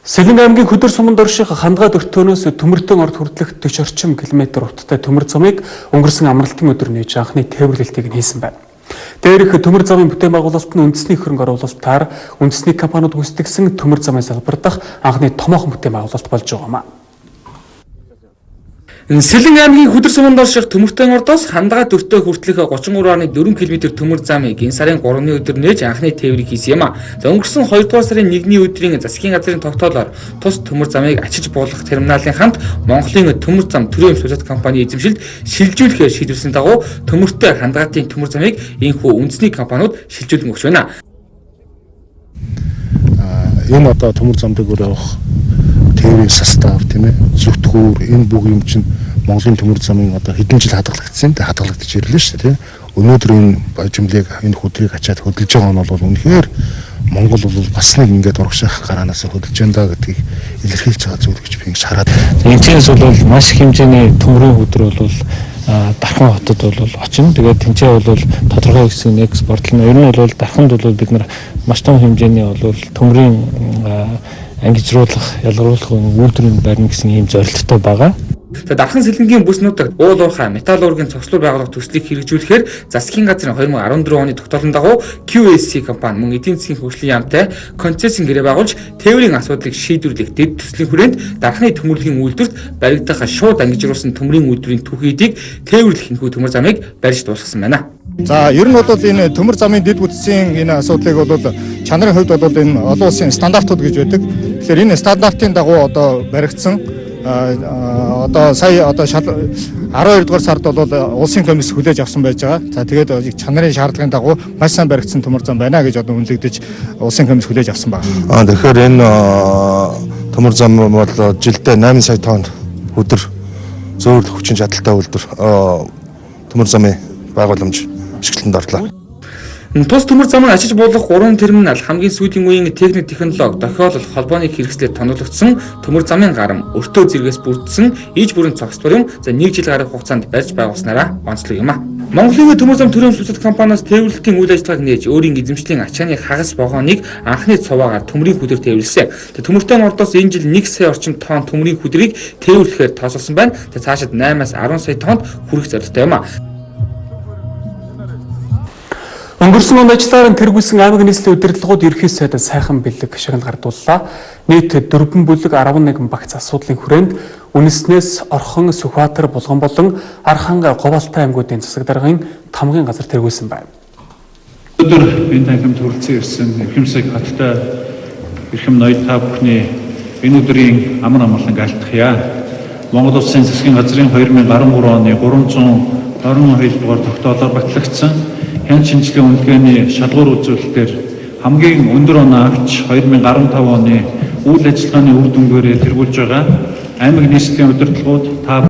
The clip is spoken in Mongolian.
Сэлэнг аймгийн Хөдөр суманд орших хандгаа дөртөөнөөс төмөртөн орд хүртэлх 40 орчим километр урттай төмөр замыг өнгөрсөн амралтын өдөр нээж анхны тээвэрлэлтийг хийсэн байна. Дээрх төмөр замын бүтээн байгуулалт нь үндэсний хөрөнгө оруулалтаар үндэсний компаниуд гүйцэтгэсэн төмөр замын салбартах анхны томоохон бүтээн байгуулалт болж байгаамаа. Сэлэнг аймгийн Хөдөр суманд орших төмөртөн ордоос хандгаа дөртөө хүртэлх 33.4 км төмөр замыг энэ сарын 3-ны өдөр нээж анхны тээврийг хийсэн юм а. За өнгөрсөн 2 дугаар сарын 1-ний өдрийн засгийн газрын тогтоолоор тус төмөр замыг ачиж буулгах терминалын хамт Монголын төмөр зам төрийн сувилт компани эзэмшилд шилжүүлэхээр шийдвэрсэн дагуу төмөртэй хандгаатын төмөр замыг энэхүү үндэсний компаниуд шилжүүлэн өгч байна. Энэ одоо төмөр замдаг явах тээврийн состав тийм ээ зүтгүүр энэ бүх юм чинь Монголын төмөр замын одоо хэдэн жил хадгалагдсан. Тэ хадгалагдаж ирлээ шүү дээ тийм. Өнөөдөр энэ бажимлыг энэ хөдрийг ачаад хөдөлж байгаа нь бол үнэхээр Монгол бол бас нэг ингээд урагшаах гараанаас хөдөлж байна гэдгийг илэрхийлж байгаа зүйл гэж би хараад. Тэнцээс бол маш их хэмжээний төмрийн хөдөр бол Дархан хотод бол очино. Тэгээд тэнцээ бол тодорхой хэсгийн экспортлол нь ер нь бол Дарханд бол бид нар маш том хэмжээний бол төмрийн ангижруулах, ялгаруулах үйлдвэрийн барьна гэсэн ийм зорилттой байгаа. Дархан сэлэнгийн бүс нутагт уул уурхай металл уургийн цогцлол байгуулах төслийг хэрэгжүүлэхээр засгийн газрын 2014 оны тогтоолын дагуу QSC компани мөн эдийн засгийн хөгжлийн яамтай концессийн гэрээ байгуулж тээврийн асуудлыг шийдвэрлэх дэд төслийн хүрээнд Дарханы төмөрлөгийн үйлдвэрт баригдах шууд ангижруулсан төмрийн үйлдвэрийн түүхийдийг тээвэрлэх энэхүү төмөр замыг барьж дуусгасан байна. За ер нь бол энэ төмөр замын дэд бүтцийн энэ асуудлыг бол чанарын хувьд бол энэ олон улсын стандартууд гэж байдаг. Тэгэхээр энэ стандартын дагуу одоо баригдсан одоо сая одоо 12 дугаар сард бол улсын комисс хүлээж авсан байж байгаа. За тэгээд чанарын шаардлагын дагуу маш сайн баригдсан төмөр зам байна гэж одоо үнэлэгдэж улсын комисс хүлээж авсан байна. Тэгэхээр энэ төмөр зам бол жилдээ 8 сая тонн өдөр зөөр хүчин чадалтай үйлдвэр төмөр замын байгууламж ашиглалтанд орлоо. Тус төмөр замыг ачиж буулгах 3 терминал хамгийн сүүлийн үеийн техник технологи тохиолдол холбооны хэрэгслээр тоногдсон төмөр замын гарам өртөө зэрэгээс бүрдсэн иж бүрэн цогцлол юм. За 1 жил гаруй хугацаанд барьж байгуулснараа онцлог юм а. Монголын төмөр зам төрийн сувилт компаниас тээвэрлэлтийн үйл ажиллагааг нээж өөрийн эзэмшлийн ачааны хагас вагоныг анхны цуваагаар төмрийн хөдөр тээвэрлсэн. Төмөртэй ордоос энэ жил 1 сая орчим тонн төмрийн хөдрийг тээвэрлэхээр тооцоолсон байна. Цаашид 8-аас 10 сая тоннд хүрэх зорилттой юм а. Өнгөрсөн онд ажлаар нь тэргүүлсэн аймаг нийслэлийн удирдлагууд ерхий сайдад сайхан бэлэг шагнал гардууллаа. Нийт 4 бүлэг 11 багц асуудлын хүрээнд үнэснээс Орхон, Сүхбаатар, Булган болон Арханга, Говьалтай аймагуудын засаг даргын тамгын газар тэргүүлсэн байна. Өнөөдөр энэ танхимд хүрэлцэн ирсэн Эрхэм сайд хоттой Эрхэм ноёд та бүхний энэ өдрийн амар амгаланг алтгая. Монгол Улсын засгийн газрын 2013 оны 322 дугаар тогтоолоор батлагдсан хян шинжилгээ үнэлгээний шалгуур үзүүлэлтээр хамгийн өндөр оноо авч 2015 оны үйл ажиллагааны үр дүнгээр тэргүүлж байгаа аймаг нийслэлийн удирдлагууд та